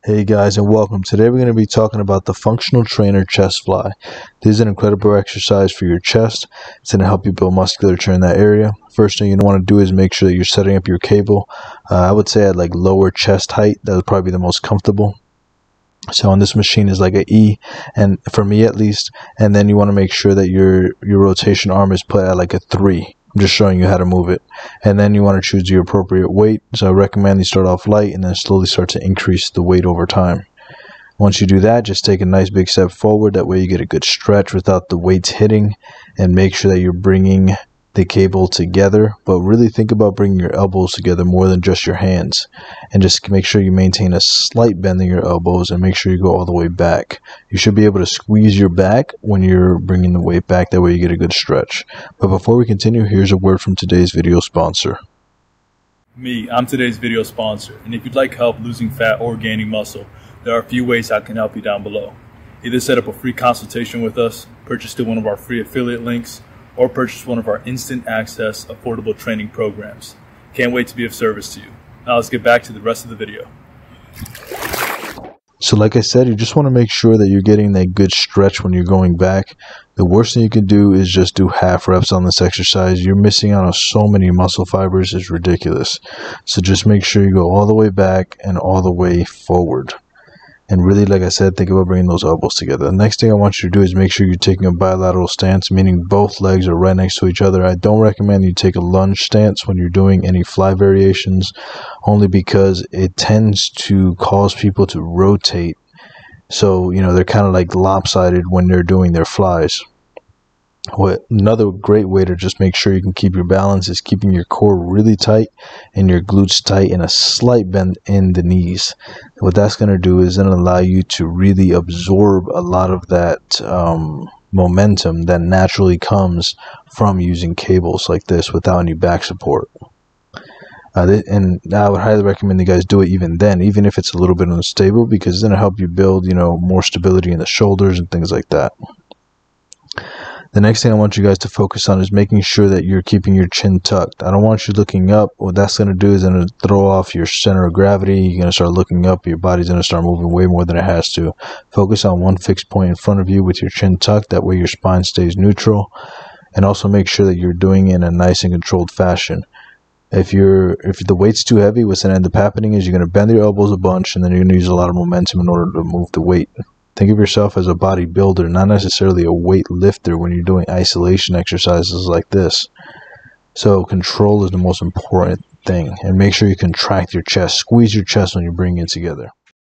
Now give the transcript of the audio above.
Hey guys, and welcome. Today we're going to be talking about the functional trainer chest fly. This is an incredible exercise for your chest. It's going to help you build musculature in that area. First thing you want to do is make sure that you're setting up your cable. I would say at like lower chest height. That would probably be the most comfortable. So on this machine is like an E, and for me at least. And then you want to make sure that your rotation arm is put at like a 3. I'm just showing you how to move it. And then you want to choose your appropriate weight. So I recommend you start off light and then slowly start to increase the weight over time. Once you do that, just take a nice big step forward. That way you get a good stretch without the weights hitting, and make sure that you're bringing the cable together, but really think about bringing your elbows together more than just your hands, and just make sure you maintain a slight bend in your elbows and make sure you go all the way back. You should be able to squeeze your back when you're bringing the weight back. That way you get a good stretch. But before we continue, here's a word from today's video sponsor. I'm today's video sponsor, and if you'd like help losing fat or gaining muscle, there are a few ways I can help you down below. Either set up a free consultation with us, purchase through one of our free affiliate links, or purchase one of our instant access affordable training programs. Can't wait to be of service to you. Now let's get back to the rest of the video. So like I said, you just want to make sure that you're getting that good stretch when you're going back. The worst thing you can do is just do half reps on this exercise. You're missing out on so many muscle fibers, it's ridiculous. So just make sure you go all the way back and all the way forward. And really, like I said, think about bringing those elbows together. The next thing I want you to do is make sure you're taking a bilateral stance, meaning both legs are right next to each other. I don't recommend you take a lunge stance when you're doing any fly variations, only because it tends to cause people to rotate. So, they're kind of like lopsided when they're doing their flies. Another great way to just make sure you can keep your balance is keeping your core really tight and your glutes tight and a slight bend in the knees. What that's going to do is going to allow you to really absorb a lot of that momentum that naturally comes from using cables like this without any back support. And I would highly recommend you guys do it even if it's a little bit unstable, because it's going to help you build more stability in the shoulders and things like that. The next thing I want you guys to focus on is making sure that you're keeping your chin tucked. I don't want you looking up. What that's going to do is going to throw off your center of gravity. You're going to start looking up. Your body's going to start moving way more than it has to. Focus on one fixed point in front of you with your chin tucked. That way your spine stays neutral. And also make sure that you're doing it in a nice and controlled fashion. If the weight's too heavy, what's going to end up happening is you're going to bend your elbows a bunch, and then you're going to use a lot of momentum in order to move the weight. Think of yourself as a bodybuilder, not necessarily a weight lifter when you're doing isolation exercises like this. So control is the most important thing, and make sure you contract your chest, squeeze your chest when you bring it together.